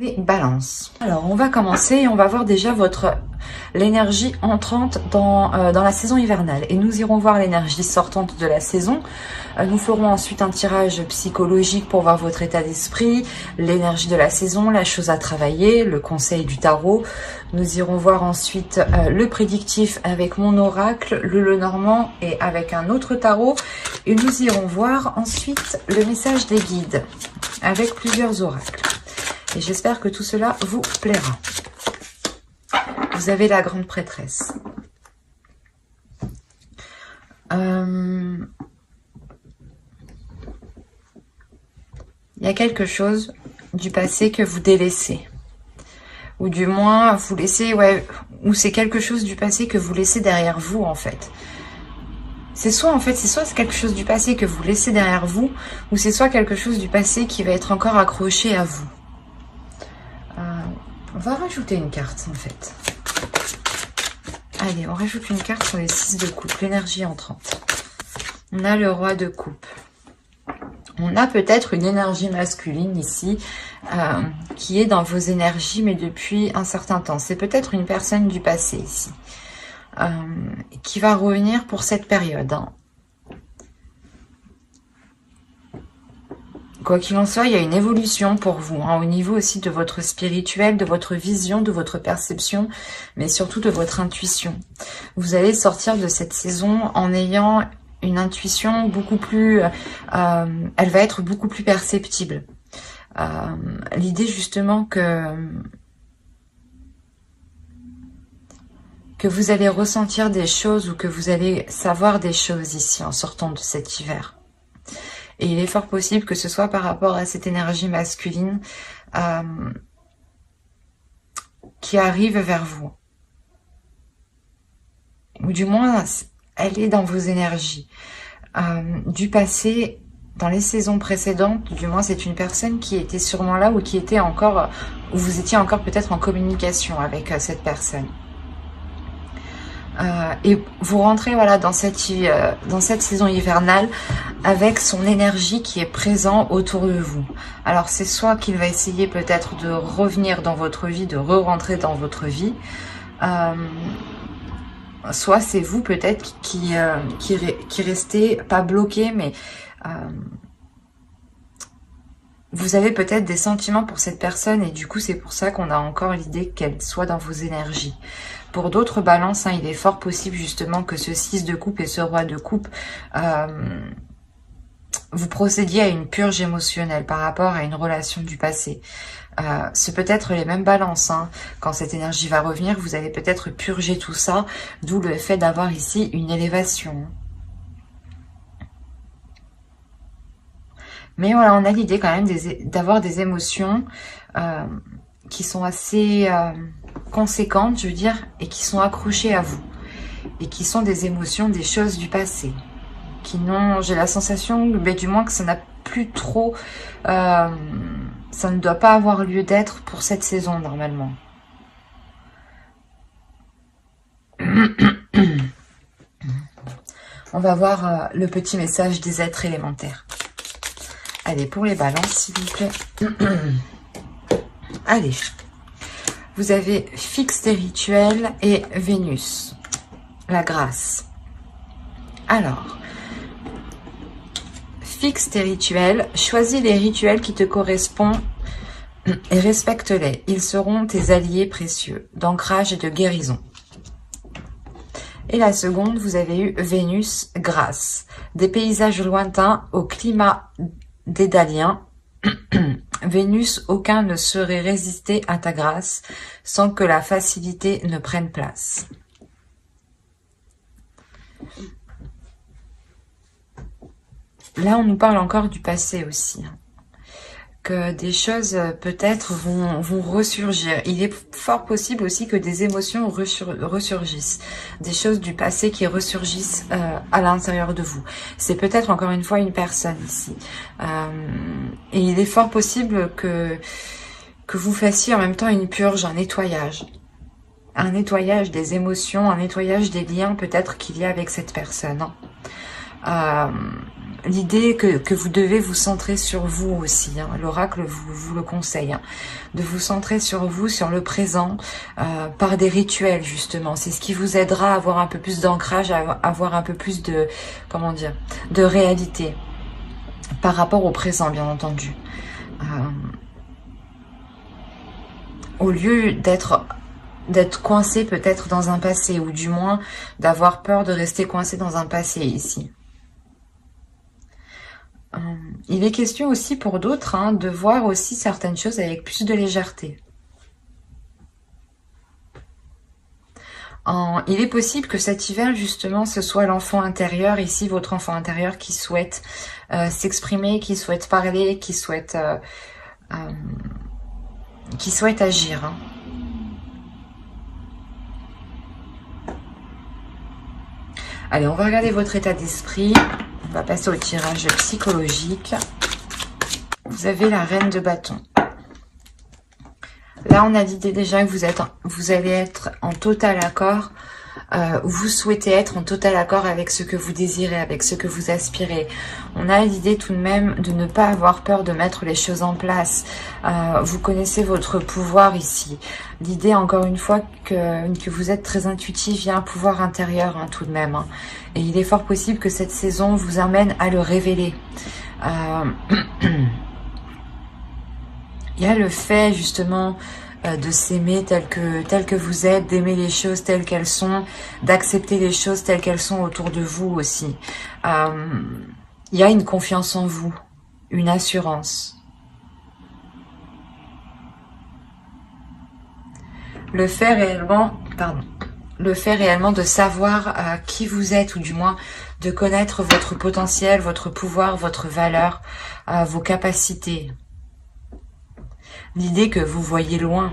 Les balances. Alors, on va commencer et on va voir déjà l'énergie entrante dans la saison hivernale. Et nous irons voir l'énergie sortante de la saison. Nous ferons ensuite un tirage psychologique pour voir votre état d'esprit, l'énergie de la saison, la chose à travailler, le conseil du tarot. Nous irons voir ensuite le prédictif avec mon oracle, le Lenormand et avec un autre tarot. Et nous irons voir ensuite le message des guides avec plusieurs oracles. Et j'espère que tout cela vous plaira. Vous avez la grande prêtresse. Il y a quelque chose du passé que vous délaissez. Ou du moins, vous laissez, ou c'est quelque chose du passé que vous laissez derrière vous, en fait. C'est soit quelque chose du passé que vous laissez derrière vous, ou c'est soit quelque chose du passé qui va être encore accroché à vous. On va rajouter une carte, en fait. Allez, on rajoute une carte sur les 6 de coupe, l'énergie entrante. On a le roi de coupe. On a peut-être une énergie masculine ici, qui est dans vos énergies, mais depuis un certain temps. C'est peut-être une personne du passé ici, qui va revenir pour cette période. Quoi qu'il en soit, il y a une évolution pour vous, au niveau aussi de votre spirituel, de votre vision, de votre perception, mais surtout de votre intuition. Vous allez sortir de cette saison en ayant une intuition beaucoup plus... elle va être beaucoup plus perceptible. L'idée justement que vous allez ressentir des choses ou que vous allez savoir des choses ici en sortant de cet hiver. Et il est fort possible que ce soit par rapport à cette énergie masculine qui arrive vers vous. Ou du moins, elle est dans vos énergies. Du passé, dans les saisons précédentes, du moins c'est une personne qui était sûrement là ou qui était encore, ou vous étiez encore peut-être en communication avec cette personne. Et vous rentrez dans cette saison hivernale avec son énergie qui est présente autour de vous. Alors c'est soit qu'il va essayer peut-être de revenir dans votre vie, de re-rentrer dans votre vie, soit c'est vous peut-être qui restez pas bloqué, mais vous avez peut-être des sentiments pour cette personne et du coup c'est pour ça qu'on a encore l'idée qu'elle soit dans vos énergies. Pour d'autres balances, il est fort possible justement que ce 6 de coupe et ce roi de coupe, vous procédiez à une purge émotionnelle par rapport à une relation du passé. C'est peut-être les mêmes balances. Quand cette énergie va revenir, vous allez peut-être purger tout ça, d'où le fait d'avoir ici une élévation. Mais voilà, on a l'idée quand même d'avoir des émotions qui sont assez conséquentes, je veux dire, et qui sont accrochées à vous. Et qui sont des émotions, des choses du passé. Qui n'ont, j'ai la sensation, mais du moins que ça n'a plus trop... ça ne doit pas avoir lieu d'être pour cette saison, normalement. On va voir le petit message des êtres élémentaires. Allez, pour les balances, s'il vous plaît. Allez. Vous avez fixe tes rituels et Vénus. La grâce. Alors, fixe tes rituels. Choisis les rituels qui te correspondent et respecte-les. Ils seront tes alliés précieux d'ancrage et de guérison. Et la seconde, vous avez eu Vénus, grâce. Des paysages lointains au climat dédalien. Vénus, aucun ne saurait résister à ta grâce sans que la facilité ne prenne place. Là, on nous parle encore du passé aussi. Que des choses peut-être vont ressurgir. Il est fort possible aussi que des émotions ressurgissent. Des choses du passé qui ressurgissent à l'intérieur de vous. C'est peut-être encore une fois une personne ici. Et il est fort possible que vous fassiez en même temps une purge, un nettoyage. Un nettoyage des émotions, un nettoyage des liens peut-être qu'il y a avec cette personne. l'idée que vous devez vous centrer sur vous aussi. Hein. L'oracle vous le conseille. Hein, de vous centrer sur vous, sur le présent, par des rituels justement. C'est ce qui vous aidera à avoir un peu plus d'ancrage, à avoir un peu plus de, comment dire, de réalité par rapport au présent, bien entendu. Au lieu d'être coincé peut-être dans un passé, ou du moins d'avoir peur de rester coincé dans un passé ici. Il est question aussi pour d'autres hein, de voir aussi certaines choses avec plus de légèreté. Il est possible que cet hiver, justement, ce soit l'enfant intérieur, ici, votre enfant intérieur qui souhaite s'exprimer, qui souhaite parler, qui souhaite agir. Hein. Allez, on va regarder votre état d'esprit. On va passer au tirage psychologique. Vous avez la reine de bâton. Là, on a l'idée déjà que vous allez être en total accord. Vous souhaitez être en total accord avec ce que vous désirez, avec ce que vous aspirez. On a l'idée tout de même de ne pas avoir peur de mettre les choses en place. Vous connaissez votre pouvoir ici. L'idée, encore une fois, que vous êtes très intuitif, il y a un pouvoir intérieur hein, tout de même. Hein. Et il est fort possible que cette saison vous amène à le révéler. Il y a le fait justement de s'aimer tel que vous êtes, d'aimer les choses telles qu'elles sont, d'accepter les choses telles qu'elles sont autour de vous aussi. Il y a une confiance en vous, une assurance. Le fait réellement de savoir qui vous êtes, ou du moins de connaître votre potentiel, votre pouvoir, votre valeur, vos capacités. L'idée que vous voyez loin.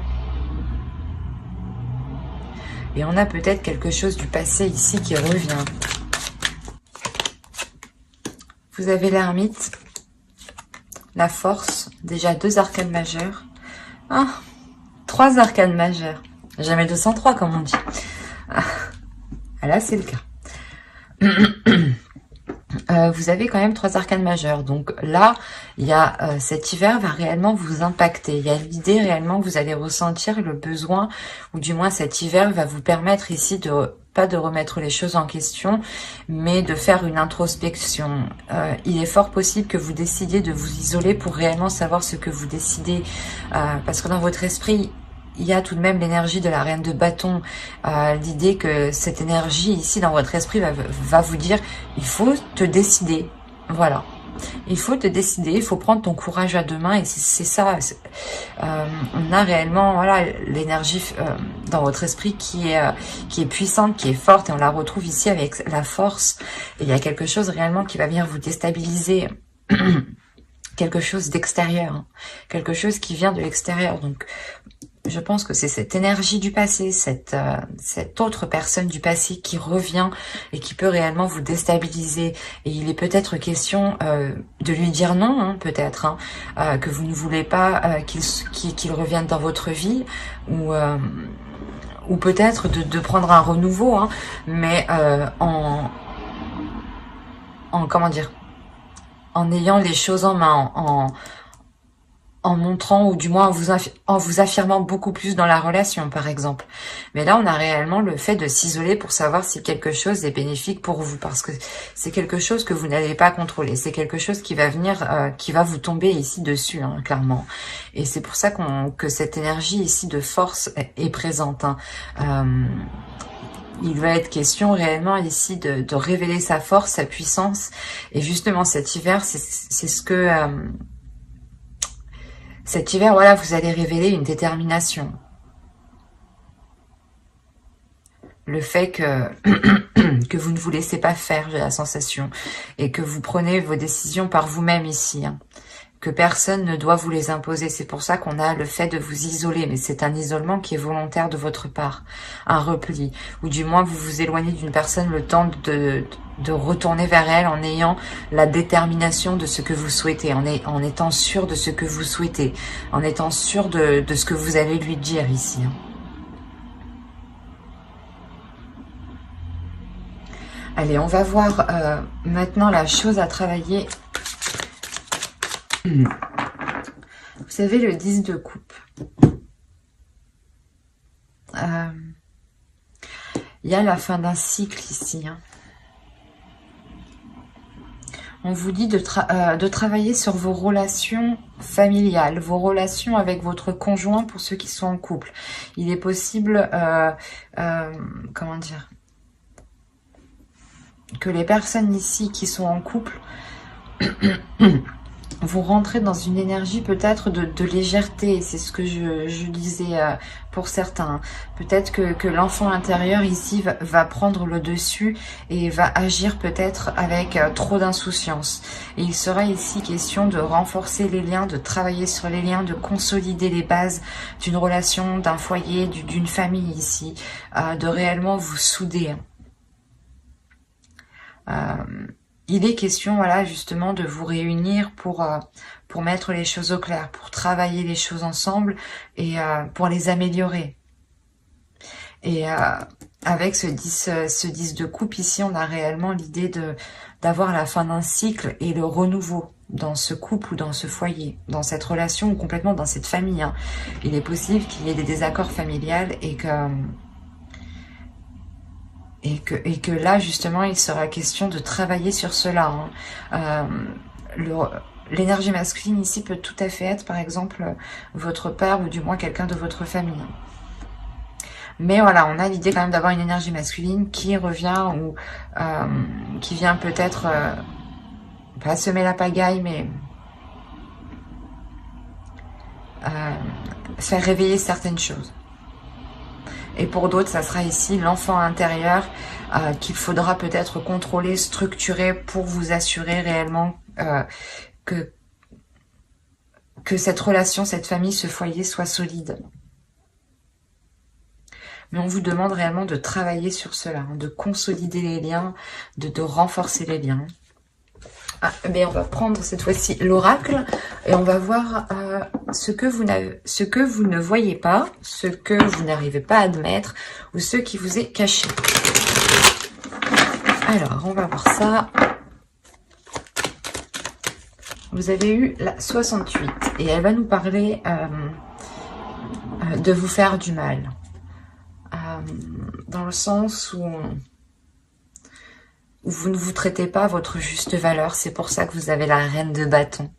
Et on a peut-être quelque chose du passé ici qui revient. Vous avez l'ermite, la force, déjà 2 arcanes majeures. 3 arcanes majeures. Jamais 203 comme on dit. Là c'est le cas. Vous avez quand même 3 arcanes majeures. Donc là, il y a cet hiver va réellement vous impacter. Il y a l'idée réellement que vous allez ressentir le besoin, ou du moins cet hiver va vous permettre ici pas de remettre les choses en question, mais de faire une introspection. Il est fort possible que vous décidiez de vous isoler pour réellement savoir ce que vous décidez. Parce que dans votre esprit, il y a tout de même l'énergie de la reine de bâton. L'idée que cette énergie ici dans votre esprit va vous dire, il faut te décider. Voilà. Il faut te décider, il faut prendre ton courage à 2 mains, et c'est ça. On a réellement voilà l'énergie dans votre esprit qui est puissante, qui est forte, et on la retrouve ici avec la force. Et il y a quelque chose réellement qui va venir vous déstabiliser. Quelque chose d'extérieur, hein. Quelque chose qui vient de l'extérieur. Donc je pense que c'est cette énergie du passé, cette autre personne du passé qui revient et qui peut réellement vous déstabiliser. Et il est peut-être question de lui dire non, hein, peut-être, hein, que vous ne voulez pas qu'il revienne dans votre vie, ou peut-être de prendre un renouveau, hein, mais en comment dire, en ayant les choses en main, en montrant, ou du moins en vous affirmant beaucoup plus dans la relation, par exemple. Mais là, on a réellement le fait de s'isoler pour savoir si quelque chose est bénéfique pour vous, parce que c'est quelque chose que vous n'allez pas contrôler. C'est quelque chose qui va venir, qui va vous tomber ici dessus, hein, clairement. Et c'est pour ça que cette énergie ici de force est présente. Hein. Il va être question réellement ici de révéler sa force, sa puissance. Et justement, cet hiver, c'est ce que... cet hiver, voilà, vous allez révéler une détermination. Le fait que vous ne vous laissez pas faire, j'ai la sensation. Et que vous prenez vos décisions par vous-même ici. Hein. Que personne ne doit vous les imposer. C'est pour ça qu'on a le fait de vous isoler. Mais c'est un isolement qui est volontaire de votre part. Un repli. Ou du moins, vous vous éloignez d'une personne le temps de retourner vers elle en ayant la détermination de ce que vous souhaitez. En étant sûr de ce que vous souhaitez. En étant sûr de ce que vous allez lui dire ici. Allez, on va voir maintenant la chose à travailler. Vous savez, le 10 de coupe. Il y a la fin d'un cycle ici. Hein. On vous dit de travailler sur vos relations familiales, vos relations avec votre conjoint pour ceux qui sont en couple. Il est possible, comment dire, que les personnes ici qui sont en couple vont rentrer dans une énergie peut-être de légèreté. C'est ce que je disais pour certains. Peut-être que l'enfant intérieur ici va prendre le dessus et va agir peut-être avec trop d'insouciance. Et il sera ici question de renforcer les liens, de travailler sur les liens, de consolider les bases d'une relation, d'un foyer, d'une famille ici, de réellement vous souder. Il est question, voilà, justement, de vous réunir pour mettre les choses au clair, pour travailler les choses ensemble et pour les améliorer. Et avec ce 10 de coupe ici, on a réellement l'idée d'avoir la fin d'un cycle et le renouveau dans ce couple ou dans ce foyer, dans cette relation ou complètement dans cette famille. Hein. Il est possible qu'il y ait des désaccords familiales et que là, justement, il sera question de travailler sur cela. Hein. L'énergie masculine ici peut tout à fait être, par exemple, votre père ou du moins quelqu'un de votre famille. Mais voilà, on a l'idée quand même d'avoir une énergie masculine qui revient ou qui vient peut-être pas semer la pagaille, mais faire réveiller certaines choses. Et pour d'autres, ça sera ici l'enfant intérieur qu'il faudra peut-être contrôler, structurer pour vous assurer réellement que cette relation, cette famille, ce foyer soit solide. Mais on vous demande réellement de travailler sur cela, hein, de consolider les liens, de renforcer les liens. Ah, mais on va prendre cette fois-ci l'oracle et on va voir ce que vous ne voyez pas, ce que vous n'arrivez pas à admettre ou ce qui vous est caché. Alors, on va voir ça. Vous avez eu la 68 et elle va nous parler de vous faire du mal. Dans le sens où vous ne vous traitez pas à votre juste valeur. C'est pour ça que vous avez la reine de bâton.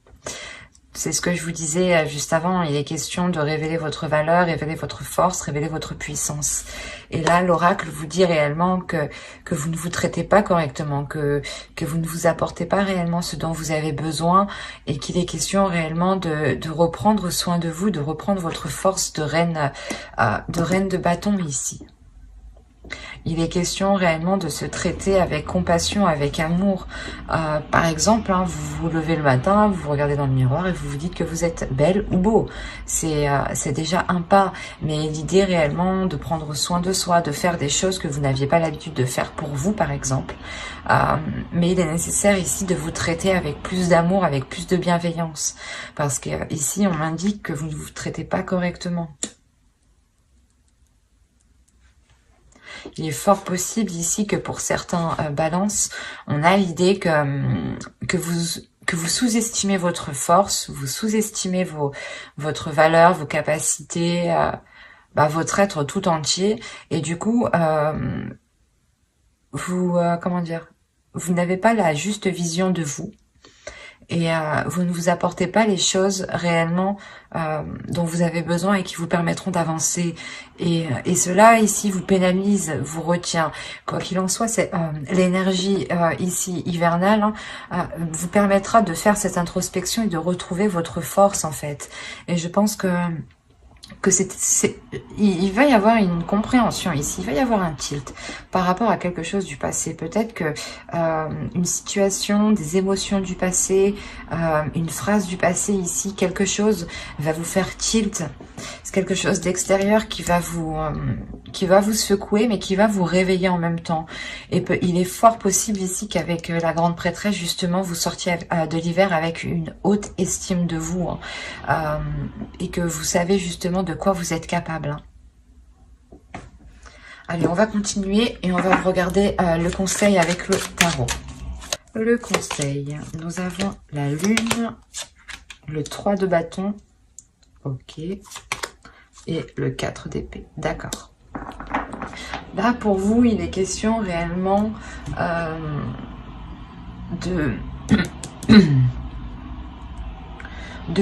C'est ce que je vous disais juste avant. Il est question de révéler votre valeur, révéler votre force, révéler votre puissance. Et là, l'oracle vous dit réellement que vous ne vous traitez pas correctement, que vous ne vous apportez pas réellement ce dont vous avez besoin et qu'il est question réellement de reprendre soin de vous, de reprendre votre force de reine de bâton ici. Il est question réellement de se traiter avec compassion, avec amour. Par exemple, hein, vous vous levez le matin, vous vous regardez dans le miroir et vous vous dites que vous êtes belle ou beau. C'est déjà un pas. Mais l'idée réellement de prendre soin de soi, de faire des choses que vous n'aviez pas l'habitude de faire pour vous, par exemple. Mais il est nécessaire ici de vous traiter avec plus d'amour, avec plus de bienveillance. Parce que ici, on m'indique que vous ne vous traitez pas correctement. Il est fort possible ici que pour certains balances, on a l'idée que vous sous-estimez votre force, vous sous-estimez votre valeur, vos capacités, votre être tout entier. Et du coup, comment dire, vous n'avez pas la juste vision de vous. Et vous ne vous apportez pas les choses réellement dont vous avez besoin et qui vous permettront d'avancer. Et cela ici vous pénalise, vous retient. Quoi qu'il en soit, c'est l'énergie ici hivernale vous permettra de faire cette introspection et de retrouver votre force en fait. Et je pense que il va y avoir une compréhension ici, il va y avoir un tilt par rapport à quelque chose du passé. Peut-être que une situation, des émotions du passé, une phrase du passé ici, quelque chose va vous faire tilt. C'est quelque chose d'extérieur qui va vous secouer, mais qui va vous réveiller en même temps. Et il est fort possible ici qu'avec la grande prêtresse, justement, vous sortiez de l'hiver avec une haute estime de vous, et que vous savez justement de quoi vous êtes capable. Allez, on va continuer et on va regarder le conseil avec le tarot. Le conseil, nous avons la lune, le 3 de bâton, ok, et le 4 d'épée, d'accord. Là, pour vous, il est question réellement de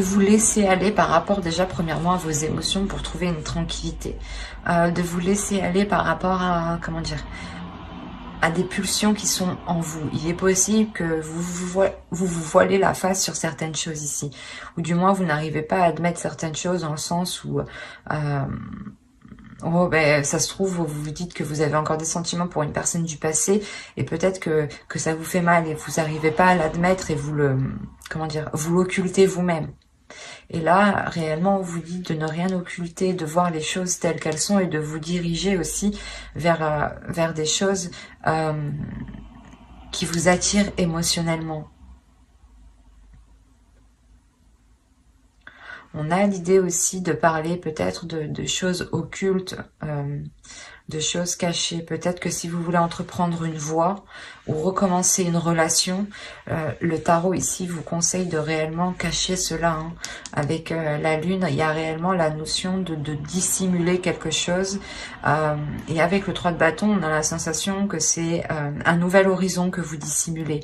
vous laisser aller par rapport déjà premièrement à vos émotions pour trouver une tranquillité. De vous laisser aller par rapport à, comment dire, à des pulsions qui sont en vous. Il est possible que vous voilez la face sur certaines choses ici. Ou du moins, vous n'arrivez pas à admettre certaines choses dans le sens où... oh, ben, ça se trouve, vous vous dites que vous avez encore des sentiments pour une personne du passé et peut-être que ça vous fait mal et vous n'arrivez pas à l'admettre et vous le, comment dire, vous l'occultez vous-même. Et là, réellement, on vous dit de ne rien occulter, de voir les choses telles qu'elles sont et de vous diriger aussi vers des choses qui vous attirent émotionnellement. On a l'idée aussi de parler peut-être de choses occultes, de choses cachées. Peut-être que si vous voulez entreprendre une voie ou recommencer une relation, le tarot ici vous conseille de réellement cacher cela. Hein. Avec la lune, il y a réellement la notion de dissimuler quelque chose. Et avec le 3 de bâton, on a la sensation que c'est un nouvel horizon que vous dissimulez.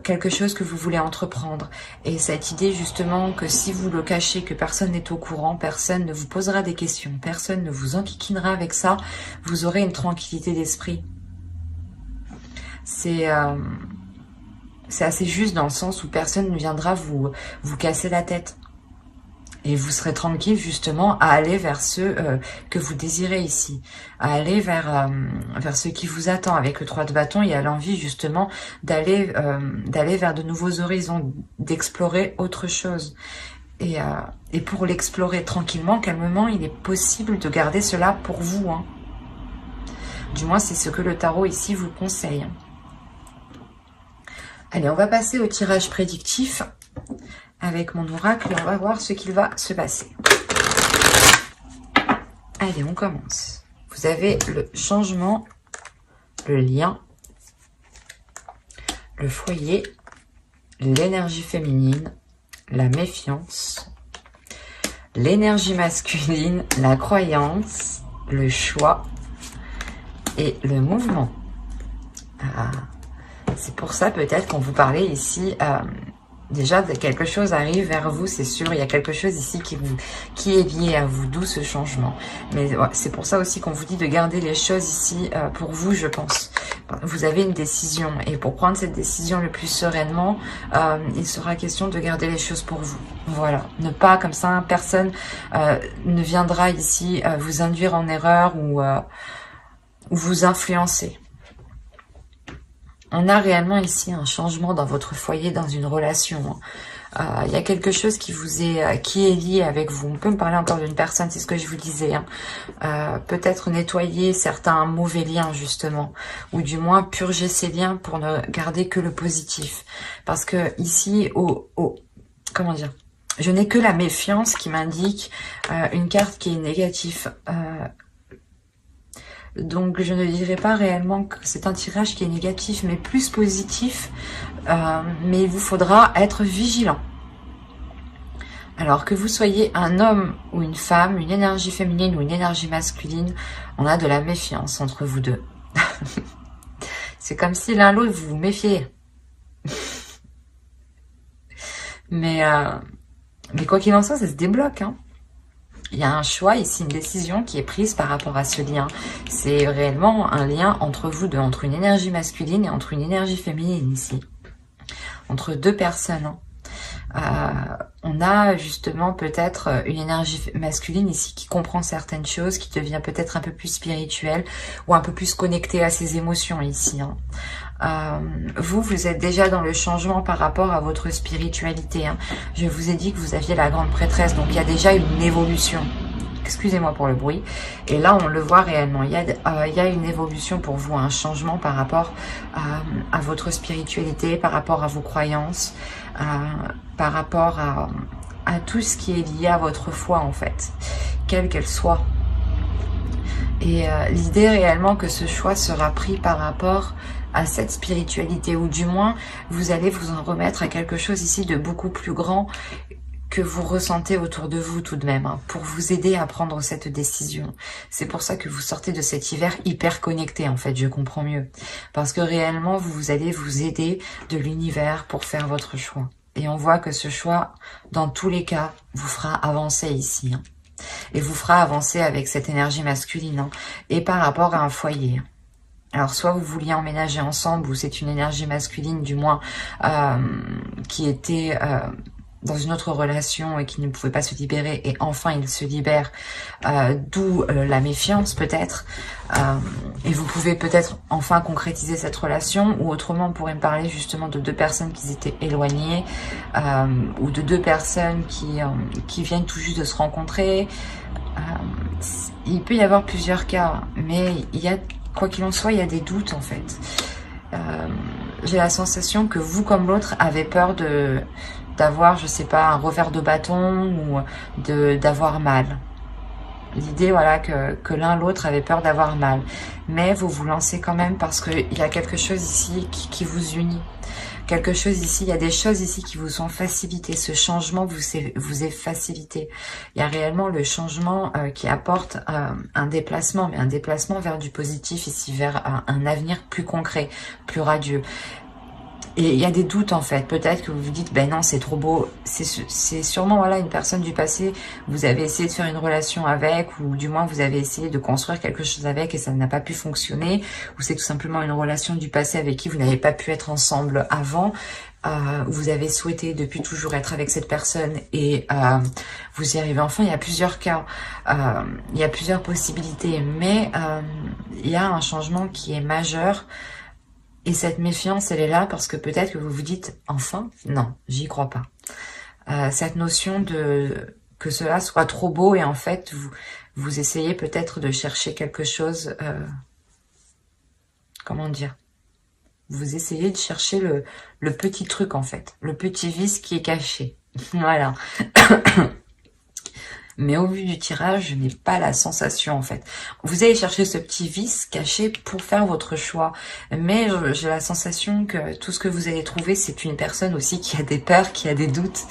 Quelque chose que vous voulez entreprendre. Et cette idée justement que si vous le cachez, que personne n'est au courant, personne ne vous posera des questions, personne ne vous enquiquinera avec ça, vous aurez une tranquillité d'esprit. C'est assez juste dans le sens où personne ne viendra vous casser la tête. Et vous serez tranquille justement à aller vers ceux que vous désirez ici. À aller vers ce qui vous attend. Avec le 3 de bâton, il y a l'envie justement d'aller vers de nouveaux horizons, d'explorer autre chose. Et pour l'explorer tranquillement, calmement, il est possible de garder cela pour vous. Hein. Du moins, c'est ce que le tarot ici vous conseille. Allez, on va passer au tirage prédictif. Avec mon oracle, et on va voir ce qu'il va se passer. Allez, on commence. Vous avez le changement, le lien, le foyer, l'énergie féminine, la méfiance, l'énergie masculine, la croyance, le choix et le mouvement. C'est pour ça peut-être qu'on vous parlait ici... déjà, quelque chose arrive vers vous, c'est sûr. Il y a quelque chose ici qui est lié à vous, d'où ce changement. Mais ouais, c'est pour ça aussi qu'on vous dit de garder les choses ici pour vous, je pense. Vous avez une décision. Et pour prendre cette décision le plus sereinement, il sera question de garder les choses pour vous. Voilà. Ne pas, comme ça, personne ne viendra ici vous induire en erreur ou vous influencer. On a réellement ici un changement dans votre foyer, dans une relation. Il y a quelque chose qui est lié avec vous. On peut me parler encore d'une personne, c'est ce que je vous disais. Hein. Peut-être nettoyer certains mauvais liens justement, ou du moins purger ces liens pour ne garder que le positif. Parce que ici, comment dire, je n'ai que la méfiance qui m'indique une carte qui est négative. Donc, je ne dirais pas réellement que c'est un tirage qui est négatif, mais plus positif. Mais il vous faudra être vigilant. Alors que vous soyez un homme ou une femme, une énergie féminine ou une énergie masculine, on a de la méfiance entre vous deux. C'est comme si l'un l'autre vous vous méfiez. Mais quoi qu'il en soit, ça se débloque, hein. Il y a un choix ici, une décision qui est prise par rapport à ce lien. C'est réellement un lien entre vous deux, entre une énergie masculine et entre une énergie féminine ici. Entre deux personnes. On a justement peut-être une énergie masculine ici qui comprend certaines choses, qui devient peut-être un peu plus spirituelle ou un peu plus connectée à ses émotions ici. Vous êtes déjà dans le changement par rapport à votre spiritualité. Hein. Je vous ai dit que vous aviez la grande prêtresse, donc il y a déjà une évolution. Excusez-moi pour le bruit. Et là, on le voit réellement. Il y a une évolution pour vous, un changement par rapport à votre spiritualité, par rapport à vos croyances, par rapport à tout ce qui est lié à votre foi, en fait, quelle qu'elle soit. Et l'idée réellement que ce choix sera pris par rapport à cette spiritualité, ou du moins vous allez vous en remettre à quelque chose ici de beaucoup plus grand que vous ressentez autour de vous tout de même, hein, pour vous aider à prendre cette décision. C'est pour ça que vous sortez de cet hiver hyper connecté, en fait, je comprends mieux. Parce que réellement, vous allez vous aider de l'univers pour faire votre choix. Et on voit que ce choix, dans tous les cas, vous fera avancer ici. Hein. Et vous fera avancer avec cette énergie masculine. Hein, et par rapport à un foyer. Alors, soit vous vouliez emménager ensemble, ou c'est une énergie masculine, du moins, qui était... dans une autre relation et qui ne pouvait pas se libérer, et enfin il se libère, d'où la méfiance peut-être, et vous pouvez peut-être enfin concrétiser cette relation, ou autrement on pourrait me parler justement de deux personnes qui étaient éloignées, ou de deux personnes qui viennent tout juste de se rencontrer. Il peut y avoir plusieurs cas, mais il y a, quoi qu'il en soit, il y a des doutes en fait. J'ai la sensation que vous comme l'autre avez peur d'avoir, je sais pas, un revers de bâton, ou d'avoir mal. L'idée, voilà, que l'un l'autre avait peur d'avoir mal. Mais vous vous lancez quand même parce qu'il y a quelque chose ici qui vous unit. Quelque chose ici, il y a des choses ici qui vous sont facilitées. Ce changement vous est facilité. Il y a réellement le changement qui apporte un déplacement, mais un déplacement vers du positif ici, vers un avenir plus concret, plus radieux. Et il y a des doutes en fait, peut-être que vous vous dites, ben non c'est trop beau, c'est sûrement voilà une personne du passé, vous avez essayé de faire une relation avec, ou du moins vous avez essayé de construire quelque chose avec et ça n'a pas pu fonctionner, ou c'est tout simplement une relation du passé avec qui vous n'avez pas pu être ensemble avant, vous avez souhaité depuis toujours être avec cette personne et vous y arrivez enfin. Il y a plusieurs cas, il y a plusieurs possibilités, mais il y a un changement qui est majeur. Et cette méfiance, elle est là parce que peut-être que vous vous dites, enfin, non, j'y crois pas. Cette notion de que cela soit trop beau, et en fait, vous essayez peut-être de chercher quelque chose, comment dire, vous essayez de chercher le petit truc en fait, le petit vice qui est caché. Voilà. Mais au vu du tirage, je n'ai pas la sensation en fait. Vous allez chercher ce petit vice caché pour faire votre choix. Mais j'ai la sensation que tout ce que vous allez trouver, c'est une personne aussi qui a des peurs, qui a des doutes.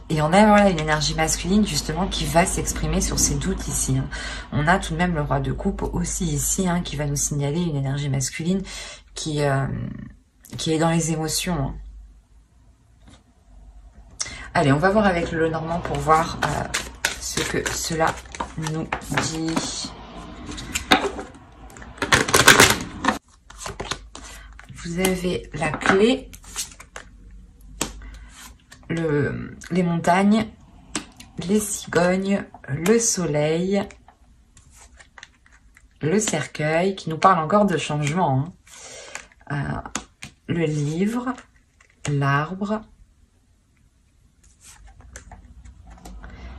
Et on a voilà, une énergie masculine justement qui va s'exprimer sur ces doutes ici. Hein. On a tout de même le roi de coupe aussi ici, hein, qui va nous signaler une énergie masculine qui est dans les émotions. Hein. Allez, on va voir avec le Normand pour voir ce que cela nous dit. Vous avez la clé, les montagnes, les cigognes, le soleil, le cercueil, qui nous parle encore de changement. Hein. Le livre, l'arbre.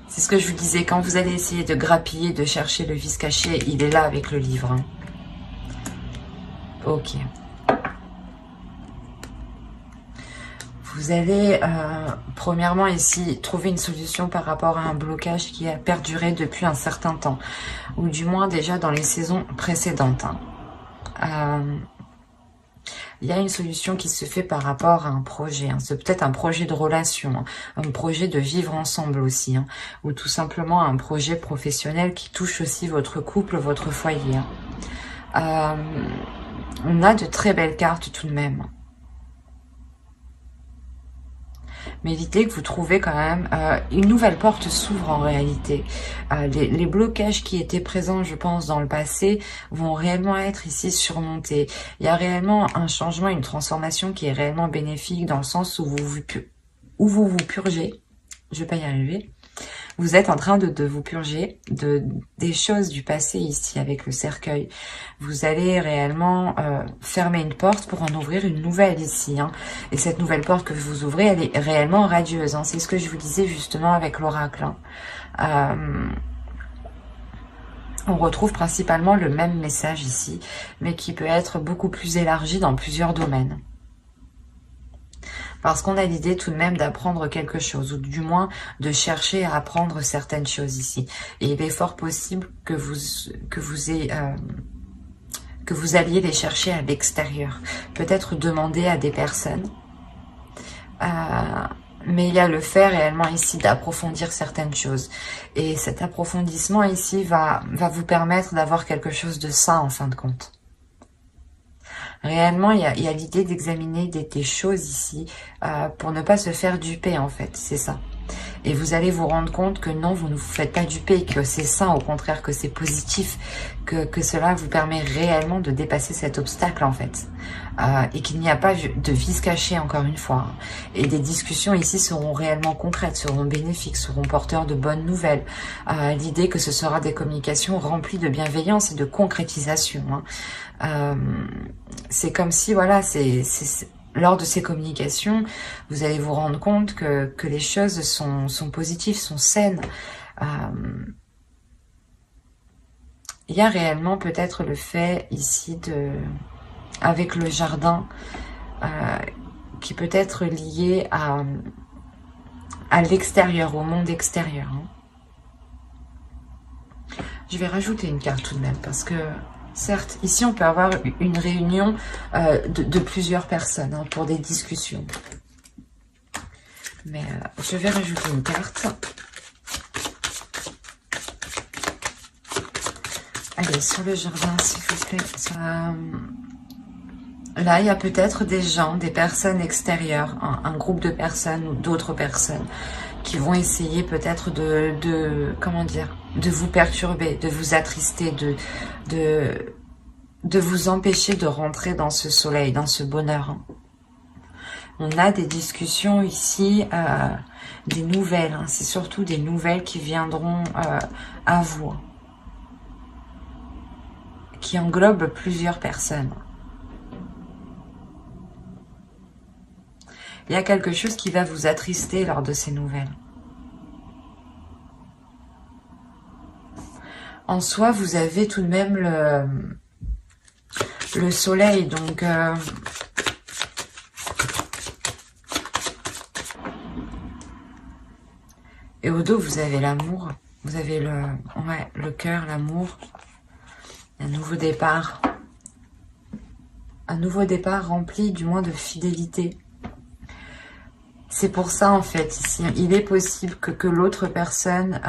C'est ce que je vous disais, quand vous allez essayer de grappiller, de chercher le vice caché, il est là avec le livre. Hein. Ok. Vous allez, premièrement ici, trouver une solution par rapport à un blocage qui a perduré depuis un certain temps. Ou du moins déjà dans les saisons précédentes. Hein. Il y a une solution qui se fait par rapport à un projet. Hein. C'est peut-être un projet de relation, hein. Un projet de vivre ensemble aussi. Hein. Ou tout simplement un projet professionnel qui touche aussi votre couple, votre foyer. Hein. On a de très belles cartes tout de même. Mais l'idée que vous trouvez quand même, une nouvelle porte s'ouvre en réalité. Les blocages qui étaient présents, je pense, dans le passé, vont réellement être ici surmontés. Il y a réellement un changement, une transformation qui est réellement bénéfique dans le sens où vous vous purgez. Je vais pas y arriver. Vous êtes en train de vous purger des choses du passé ici avec le cercueil. Vous allez réellement fermer une porte pour en ouvrir une nouvelle ici. Hein. Et cette nouvelle porte que vous ouvrez, elle est réellement radieuse. Hein. C'est ce que je vous disais justement avec l'oracle. Hein. On retrouve principalement le même message ici, mais qui peut être beaucoup plus élargi dans plusieurs domaines. Parce qu'on a l'idée tout de même d'apprendre quelque chose, ou du moins de chercher à apprendre certaines choses ici. Et il est fort possible que vous alliez les chercher à l'extérieur. Peut-être demander à des personnes. Mais il y a le fait réellement ici d'approfondir certaines choses. Et cet approfondissement ici va vous permettre d'avoir quelque chose de sain en fin de compte. Réellement, il y a l'idée d'examiner des choses ici pour ne pas se faire duper en fait, c'est ça. Et vous allez vous rendre compte que non, vous ne vous faites pas duper, que c'est sain, au contraire, que c'est positif, que cela vous permet réellement de dépasser cet obstacle en fait. Et qu'il n'y a pas de vice caché encore une fois. Et des discussions ici seront réellement concrètes, seront bénéfiques, seront porteurs de bonnes nouvelles. L'idée que ce sera des communications remplies de bienveillance et de concrétisation. C'est comme si, voilà, lors de ces communications, vous allez vous rendre compte que les choses sont positives, sont saines. Il y a réellement peut-être le fait ici avec le jardin qui peut être lié à l'extérieur, au monde extérieur. Je vais rajouter une carte tout de même parce que certes, ici on peut avoir une réunion de plusieurs personnes pour des discussions. Mais je vais rajouter une carte. Allez, sur le jardin, s'il vous plaît. Là, il y a peut-être des gens, des personnes extérieures, un groupe de personnes ou d'autres personnes qui vont essayer peut-être comment dire, de vous perturber, de vous attrister, de vous empêcher de rentrer dans ce soleil, dans ce bonheur. On a des discussions ici, des nouvelles. C'est surtout des nouvelles qui viendront à vous, qui englobent plusieurs personnes. Il y a quelque chose qui va vous attrister lors de ces nouvelles. En soi, vous avez tout de même le soleil, donc et au dos, vous avez l'amour, vous avez le cœur, l'amour, un nouveau départ. Un nouveau départ rempli du moins de fidélité. C'est pour ça, en fait, ici, il est possible que l'autre personne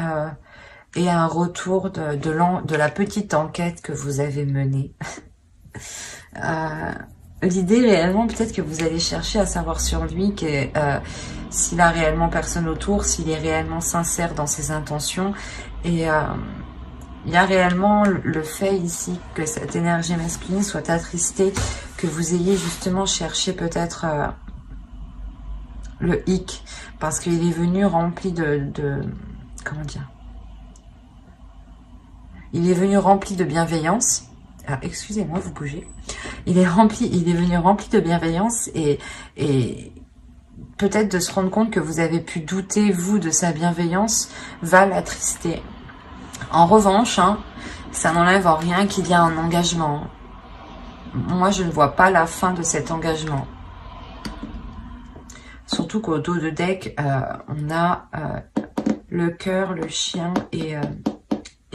ait un retour de la petite enquête que vous avez menée. L'idée, réellement, peut-être que vous allez chercher à savoir sur lui s'il a réellement personne autour, s'il est réellement sincère dans ses intentions. Et il y a réellement le fait ici que cette énergie masculine soit attristée, que vous ayez justement cherché peut-être... le hic, parce qu'il est venu rempli comment dire, il est venu rempli de bienveillance. Ah, excusez-moi, vous bougez. Il est venu rempli de bienveillance et peut-être de se rendre compte que vous avez pu douter, vous, de sa bienveillance, va l'attrister. En revanche, ça n'enlève en rien qu'il y a un engagement. Moi, je ne vois pas la fin de cet engagement. Surtout qu'au dos de deck, on a le cœur, le chien et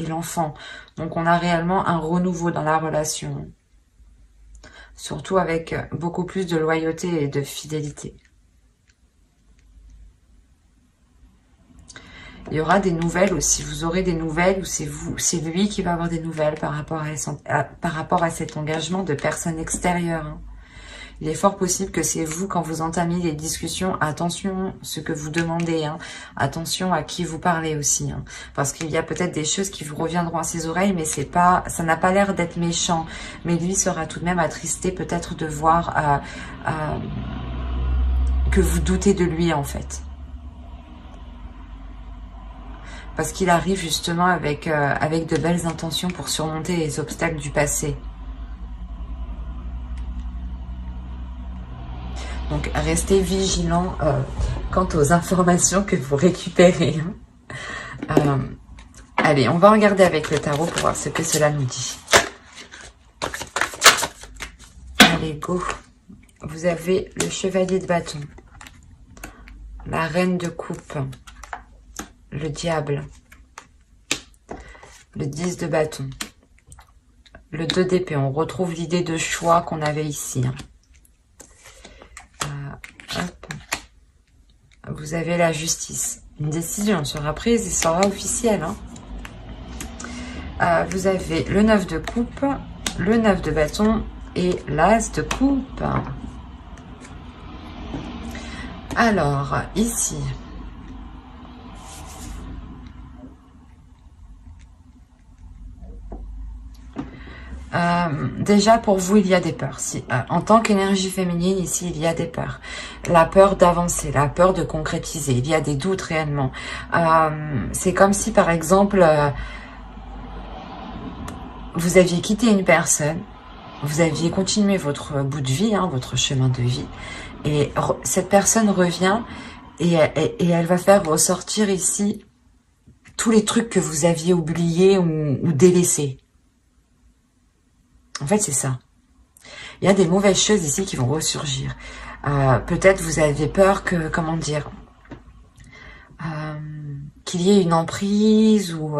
l'enfant. Donc on a réellement un renouveau dans la relation. Surtout avec beaucoup plus de loyauté et de fidélité. Il y aura des nouvelles aussi. Vous aurez des nouvelles ou c'est lui qui va avoir des nouvelles par rapport à cet engagement de personnes extérieures. Il est fort possible que c'est vous, quand vous entamiez les discussions, attention ce que vous demandez, attention à qui vous parlez aussi, parce qu'il y a peut-être des choses qui vous reviendront à ses oreilles, mais ça n'a pas l'air d'être méchant, mais lui sera tout de même attristé peut-être de voir que vous doutez de lui en fait. Parce qu'il arrive justement avec de belles intentions pour surmonter les obstacles du passé. Donc, restez vigilants quant aux informations que vous récupérez. Allez, on va regarder avec le tarot pour voir ce que cela nous dit. Allez, go. Vous avez le chevalier de bâton. la reine de coupe, le diable, le 10 de bâton, le 2 d'épée. On retrouve l'idée de choix qu'on avait ici. Hop. Vous avez la justice. Une décision sera prise et sera officielle. Vous avez le 9 de coupe, le 9 de bâton et l'as de coupe. Alors, ici, déjà pour vous, il y a des peurs. Si, en tant qu'énergie féminine, ici, il y a des peurs. La peur d'avancer, la peur de concrétiser. Il y a des doutes réellement. C'est comme si, par exemple, vous aviez quitté une personne, vous aviez continué votre bout de vie, votre chemin de vie, et cette personne revient et elle va faire ressortir ici tous les trucs que vous aviez oubliés ou délaissés. En fait, c'est ça. Il y a des mauvaises choses ici qui vont ressurgir. Peut-être vous avez peur que, comment dire, qu'il y ait une emprise ou...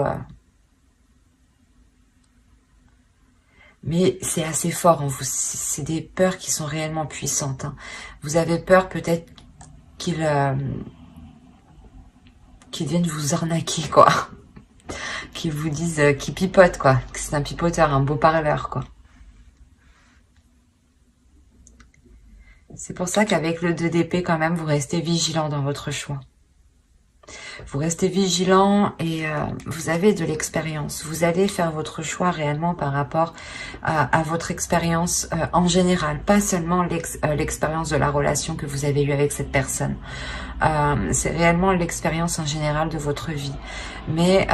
mais c'est assez fort en vous. C'est des peurs qui sont réellement puissantes. Vous avez peur peut-être qu'ils viennent vous arnaquer, quoi. Qu'ils vous disent, qu'ils pipotent, quoi. Que c'est un pipoteur, un beau parleur, quoi. C'est pour ça qu'avec le 2 d'épée, quand même, vous restez vigilant dans votre choix. Vous restez vigilant et vous avez de l'expérience. Vous allez faire votre choix réellement par rapport à votre expérience en général, pas seulement l'expérience de la relation que vous avez eue avec cette personne. C'est réellement l'expérience en général de votre vie. Mais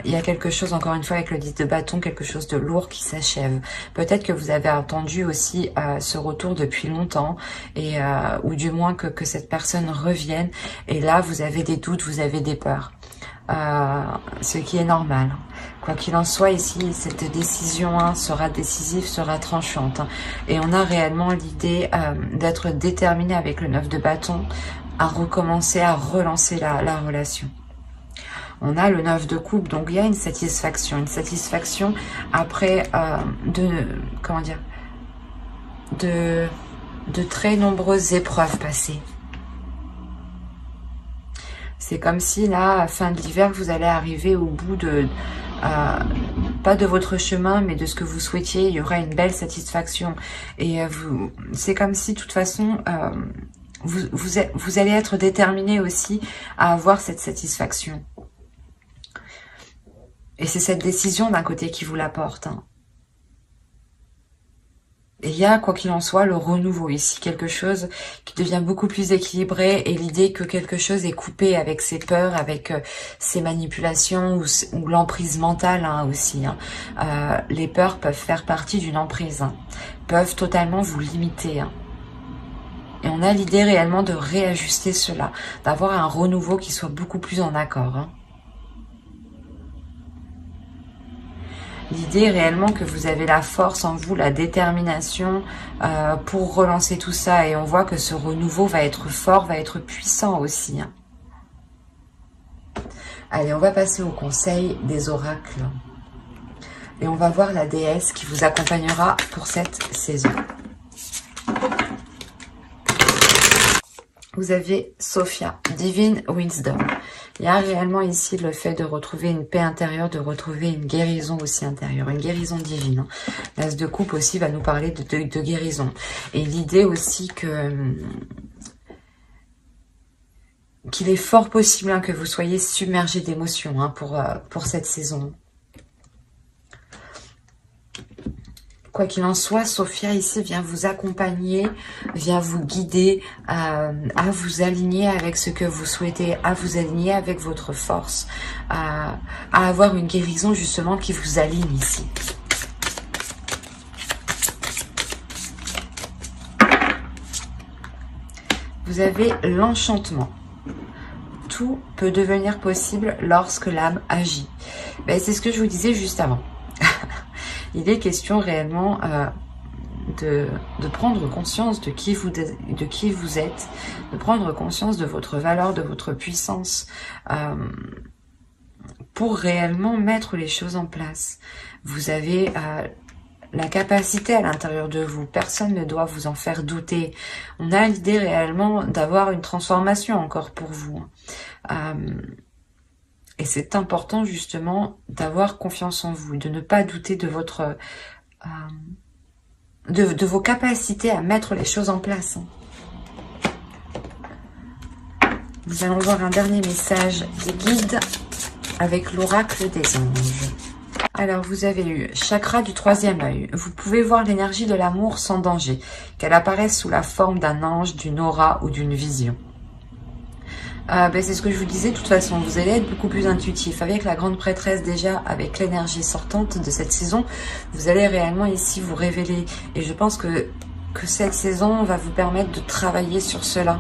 il y a quelque chose, encore une fois, avec le 10 de bâton, quelque chose de lourd qui s'achève. Peut-être que vous avez attendu aussi ce retour depuis longtemps, et ou du moins que cette personne revienne. Et là, vous avez des doutes, vous avez des peurs. Ce qui est normal. Quoi qu'il en soit, ici, cette décision sera décisive, sera tranchante. Et on a réellement l'idée d'être déterminé avec le 9 de bâton à recommencer, à relancer la relation. On a le 9 de coupe, donc il y a une satisfaction après comment dire, de très nombreuses épreuves passées. C'est comme si là, à fin de l'hiver, vous allez arriver au bout de, pas de votre chemin, mais de ce que vous souhaitiez. Il y aura une belle satisfaction. Et c'est comme si, de toute façon, vous allez être déterminé aussi à avoir cette satisfaction. Et c'est cette décision d'un côté qui vous l'apporte. Et il y a, quoi qu'il en soit, le renouveau ici, quelque chose qui devient beaucoup plus équilibré, et l'idée que quelque chose est coupé avec ses peurs, avec ses manipulations ou l'emprise mentale aussi. Les peurs peuvent faire partie d'une emprise, peuvent totalement vous limiter. Et on a l'idée réellement de réajuster cela, d'avoir un renouveau qui soit beaucoup plus en accord. L'idée réellement que vous avez la force en vous, la détermination pour relancer tout ça. Et on voit que ce renouveau va être fort, va être puissant aussi. Allez, on va passer au conseil des oracles. Et on va voir la déesse qui vous accompagnera pour cette saison. Vous avez Sophia, Divine Wisdom. Il y a réellement ici le fait de retrouver une paix intérieure, de retrouver une guérison aussi intérieure, une guérison divine. L'As de coupe aussi va nous parler de guérison. Et l'idée aussi qu'il est fort possible que vous soyez submergé d'émotions pour cette saison. Quoi qu'il en soit, Sophia ici vient vous accompagner, vient vous guider à vous aligner avec ce que vous souhaitez, à vous aligner avec votre force, à avoir une guérison justement qui vous aligne ici. Vous avez l'enchantement. Tout peut devenir possible lorsque l'âme agit. Ben, c'est ce que je vous disais juste avant. Il est question réellement de prendre conscience de qui vous êtes, de prendre conscience de votre valeur, de votre puissance, pour réellement mettre les choses en place. Vous avez la capacité à l'intérieur de vous. Personne ne doit vous en faire douter. On a l'idée réellement d'avoir une transformation encore pour vous. Et c'est important justement d'avoir confiance en vous, de ne pas douter de votre de vos capacités à mettre les choses en place. Nous allons voir un dernier message des guides avec l'oracle des anges. Alors, vous avez eu chakra du troisième œil. Vous pouvez voir l'énergie de l'amour sans danger, qu'elle apparaisse sous la forme d'un ange, d'une aura ou d'une vision. C'est ce que je vous disais, de toute façon, vous allez être beaucoup plus intuitif. Avec la grande prêtresse déjà, avec l'énergie sortante de cette saison, vous allez réellement ici vous révéler. Et je pense que cette saison va vous permettre de travailler sur cela.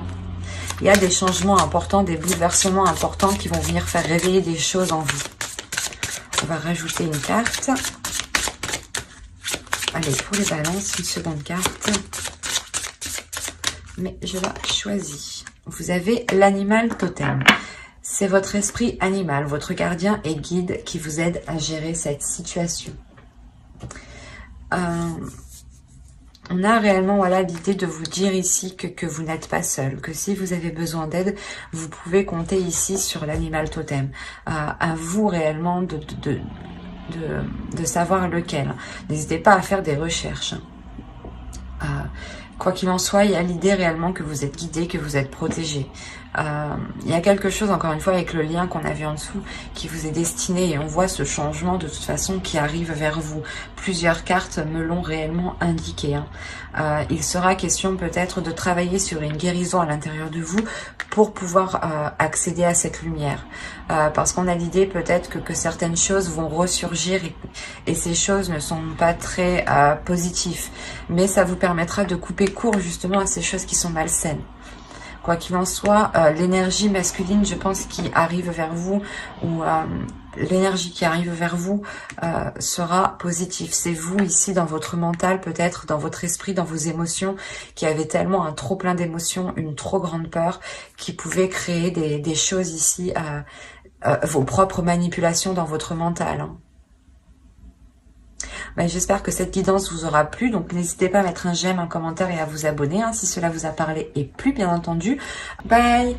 Il y a des changements importants, des bouleversements importants qui vont venir faire réveiller des choses en vous. On va rajouter une carte. Allez, pour les balances, une seconde carte. Mais je la choisis. Vous avez l'animal totem. C'est votre esprit animal, votre gardien et guide qui vous aide à gérer cette situation. On a réellement voilà, l'idée de vous dire ici que vous n'êtes pas seul, que si vous avez besoin d'aide, vous pouvez compter ici sur l'animal totem. À vous réellement de savoir lequel. N'hésitez pas à faire des recherches. Quoi qu'il en soit, il y a l'idée réellement que vous êtes guidé, que vous êtes protégé. Il y a quelque chose, encore une fois, avec le lien qu'on a vu en dessous, qui vous est destiné. Et on voit ce changement, de toute façon, qui arrive vers vous. Plusieurs cartes me l'ont réellement indiqué. Il sera question peut-être de travailler sur une guérison à l'intérieur de vous pour pouvoir accéder à cette lumière. Parce qu'on a l'idée peut-être que certaines choses vont ressurgir et ces choses ne sont pas très positives. Mais ça vous permettra de couper court justement à ces choses qui sont malsaines. Quoi qu'il en soit, l'énergie masculine, je pense, qui arrive vers vous, ou l'énergie qui arrive vers vous sera positive. C'est vous ici dans votre mental, peut-être dans votre esprit, dans vos émotions, qui avez tellement un trop plein d'émotions, une trop grande peur, qui pouvait créer des choses ici, vos propres manipulations dans votre mental. J'espère que cette guidance vous aura plu, donc n'hésitez pas à mettre un j'aime, un commentaire et à vous abonner si cela vous a parlé et plu, bien entendu. Bye!